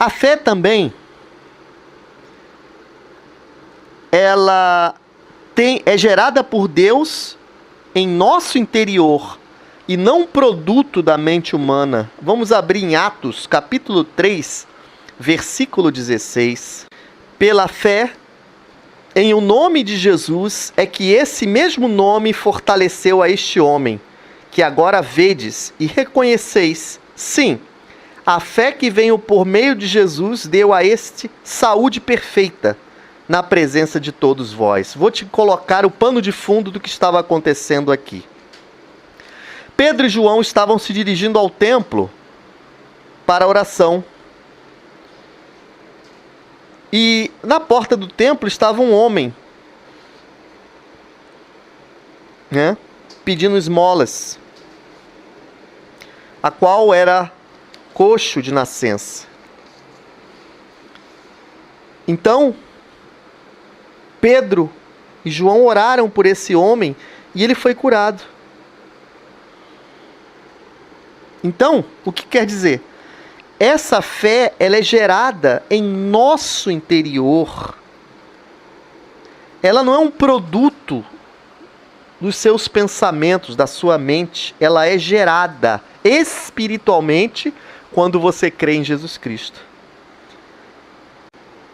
A fé também, ela é gerada por Deus em nosso interior e não produto da mente humana. Vamos abrir em Atos, capítulo 3, versículo 16. Pela fé em o nome de Jesus é que esse mesmo nome fortaleceu a este homem, que agora vedes e reconheceis. Sim, a fé que veio por meio de Jesus deu a este saúde perfeita na presença de todos vós. Vou te colocar o pano de fundo do que estava acontecendo aqui. Pedro e João estavam se dirigindo ao templo para a oração. E na porta do templo estava um homem, pedindo esmolas, a qual era coxo de nascença. Então, Pedro e João oraram por esse homem e ele foi curado. Então, o que quer dizer? Essa fé, ela é gerada em nosso interior. Ela não é um produto dos seus pensamentos, da sua mente. Ela é gerada espiritualmente quando você crê em Jesus Cristo.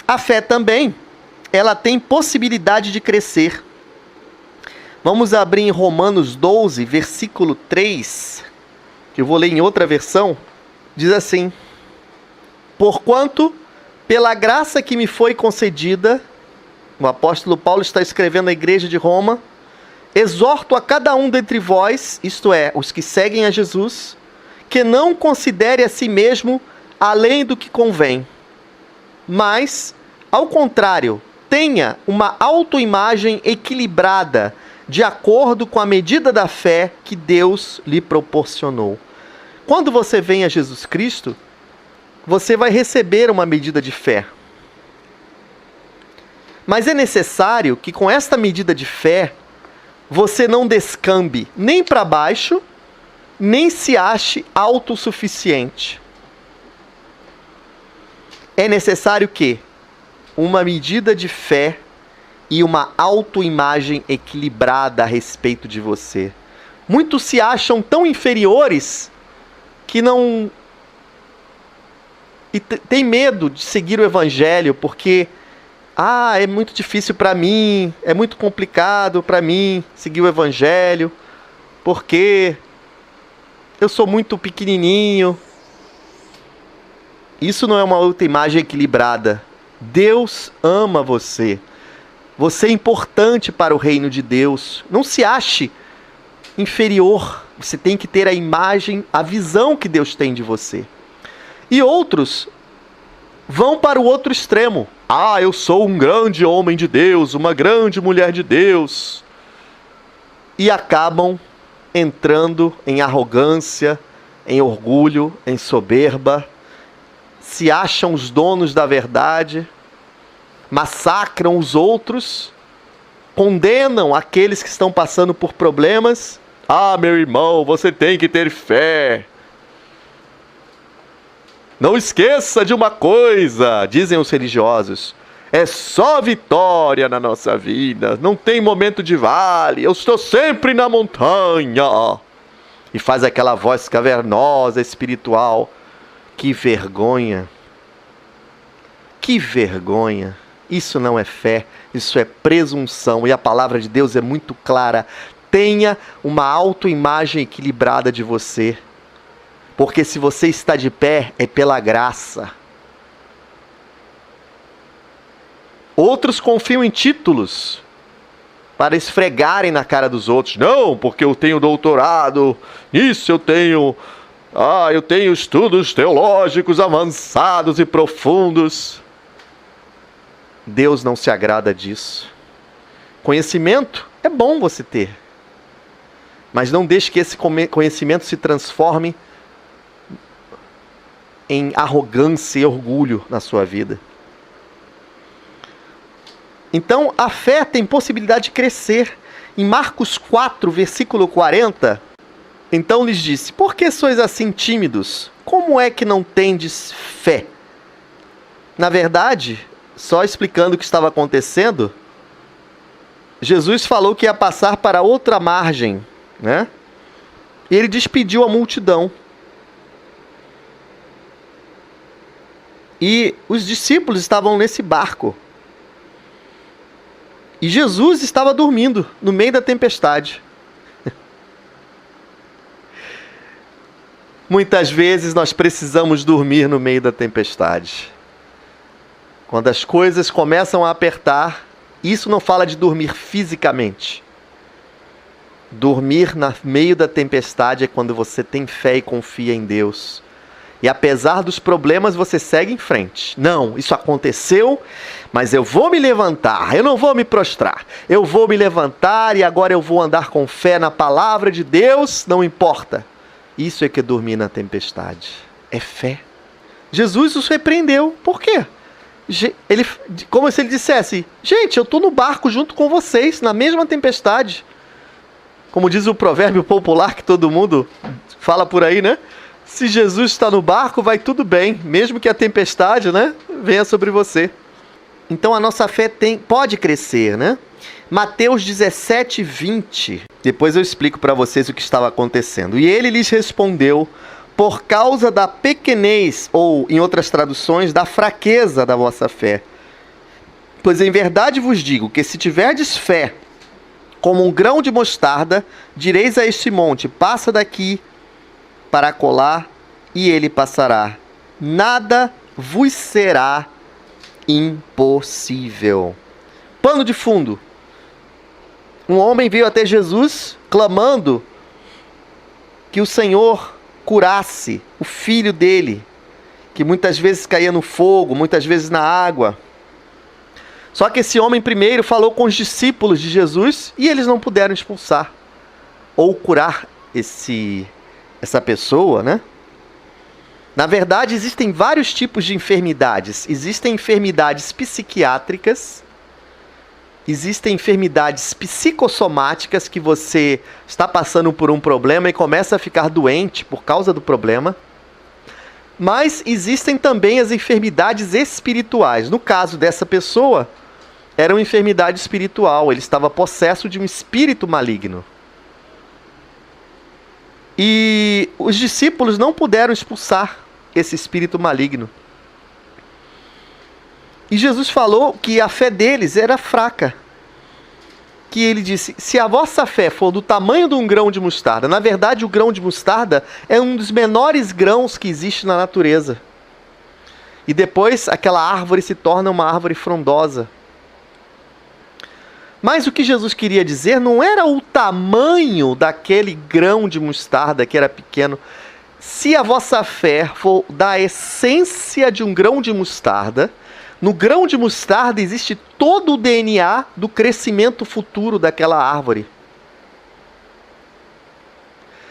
A fé também, ela tem possibilidade de crescer. Vamos abrir em Romanos 12, versículo 3, que eu vou ler em outra versão. Diz assim: porquanto, pela graça que me foi concedida, o apóstolo Paulo está escrevendo à igreja de Roma, exorto a cada um dentre vós, isto é, os que seguem a Jesus, que não considere a si mesmo além do que convém, mas, ao contrário, tenha uma autoimagem equilibrada, de acordo com a medida da fé que Deus lhe proporcionou. Quando você vem a Jesus Cristo, você vai receber uma medida de fé. Mas é necessário que com esta medida de fé, você não descambe nem para baixo, nem se ache autossuficiente. É necessário que uma medida de fé e uma autoimagem equilibrada a respeito de você. Muitos se acham tão inferiores que não... E tem medo de seguir o evangelho porque é muito difícil para mim, é muito complicado para mim seguir o evangelho, porque eu sou muito pequenininho. Isso não é uma autoimagem equilibrada. Deus ama você. Você é importante para o reino de Deus. Não se ache inferior. Você tem que ter a imagem, a visão que Deus tem de você. E outros vão para o outro extremo. Eu sou um grande homem de Deus, uma grande mulher de Deus. E acabam entrando em arrogância, em orgulho, em soberba. Se acham os donos da verdade, massacram os outros, condenam aqueles que estão passando por problemas. Meu irmão, você tem que ter fé. Não esqueça de uma coisa, dizem os religiosos, é só vitória na nossa vida, não tem momento de vale, eu estou sempre na montanha. E faz aquela voz cavernosa, espiritual. Que vergonha. Que vergonha. Isso não é fé, isso é presunção. E a palavra de Deus é muito clara. Tenha uma autoimagem equilibrada de você. Porque se você está de pé, é pela graça. Outros confiam em títulos para esfregarem na cara dos outros. Não, porque eu tenho doutorado, isso eu tenho estudos teológicos avançados e profundos. Deus não se agrada disso. Conhecimento é bom você ter. Mas não deixe que esse conhecimento se transforme em arrogância e orgulho na sua vida. Então, a fé tem possibilidade de crescer. Em Marcos 4, versículo 40, então lhes disse: por que sois assim tímidos? Como é que não tendes fé? Na verdade, só explicando o que estava acontecendo, Jesus falou que ia passar para outra margem, né? E ele despediu a multidão. E os discípulos estavam nesse barco. E Jesus estava dormindo no meio da tempestade. Muitas vezes nós precisamos dormir no meio da tempestade. Quando as coisas começam a apertar, isso não fala de dormir fisicamente. Dormir no meio da tempestade é quando você tem fé e confia em Deus. E apesar dos problemas, você segue em frente. Não, isso aconteceu, mas eu vou me levantar, eu não vou me prostrar. Eu vou me levantar e agora eu vou andar com fé na palavra de Deus, não importa. Isso é que é dormir na tempestade. É fé. Jesus os repreendeu. Por quê? Ele, como se ele dissesse, gente, eu estou no barco junto com vocês, na mesma tempestade. Como diz o provérbio popular que todo mundo fala por aí, né? Se Jesus está no barco, vai tudo bem, mesmo que a tempestade, né, venha sobre você. Então a nossa fé pode crescer, né? Mateus 17, 20. Depois eu explico para vocês o que estava acontecendo. E ele lhes respondeu, por causa da pequenez, ou em outras traduções, da fraqueza da vossa fé. Pois em verdade vos digo que se tiverdes fé, como um grão de mostarda, direis a este monte, passa daqui para acolá, e ele passará. Nada vos será impossível. Pano de fundo. Um homem veio até Jesus, clamando que o Senhor curasse o filho dele, que muitas vezes caía no fogo, muitas vezes na água. Só que esse homem primeiro falou com os discípulos de Jesus e eles não puderam expulsar ou curar essa pessoa, né? Na verdade, existem vários tipos de enfermidades. Existem enfermidades psiquiátricas, existem enfermidades psicossomáticas que você está passando por um problema e começa a ficar doente por causa do problema. Mas existem também as enfermidades espirituais. No caso dessa pessoa, era uma enfermidade espiritual. Ele estava possesso de um espírito maligno. E os discípulos não puderam expulsar esse espírito maligno. E Jesus falou que a fé deles era fraca. Que ele disse, se a vossa fé for do tamanho de um grão de mostarda, na verdade o grão de mostarda é um dos menores grãos que existe na natureza. E depois aquela árvore se torna uma árvore frondosa. Mas o que Jesus queria dizer não era o tamanho daquele grão de mostarda que era pequeno. Se a vossa fé for da essência de um grão de mostarda, no grão de mostarda existe todo o DNA do crescimento futuro daquela árvore.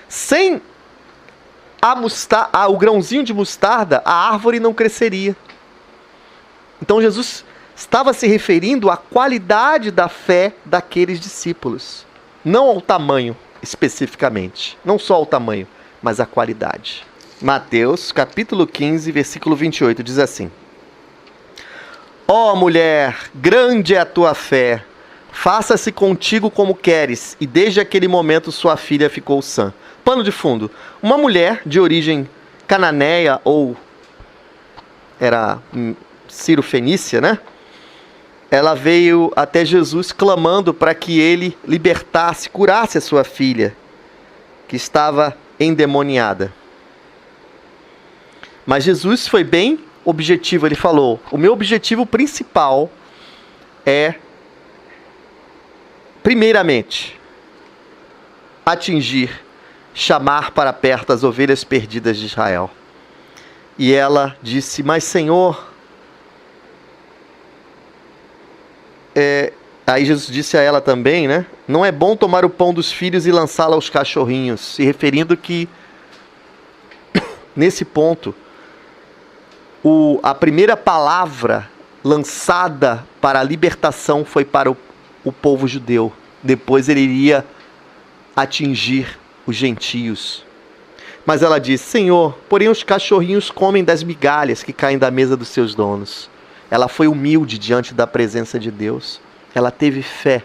Sem o grãozinho de mostarda, a árvore não cresceria. Então Jesus estava se referindo à qualidade da fé daqueles discípulos. Não ao tamanho especificamente. Não só ao tamanho, mas à qualidade. Mateus, capítulo 15, versículo 28, diz assim. Ó mulher, grande é a tua fé. Faça-se contigo como queres. E desde aquele momento sua filha ficou sã. Pano de fundo. Uma mulher de origem cananeia ou era Ciro-fenícia, né? Ela veio até Jesus clamando para que ele libertasse, curasse a sua filha, que estava endemoniada. Mas Jesus foi bem objetivo, ele falou, o meu objetivo principal é, primeiramente, atingir, chamar para perto as ovelhas perdidas de Israel. E ela disse, mas Senhor... Aí Jesus disse a ela também, né? Não é bom tomar o pão dos filhos e lançá-lo aos cachorrinhos. Se referindo que, nesse ponto, a primeira palavra lançada para a libertação foi para o povo judeu. Depois ele iria atingir os gentios. Mas ela disse, Senhor, porém os cachorrinhos comem das migalhas que caem da mesa dos seus donos. Ela foi humilde diante da presença de Deus. Ela teve fé.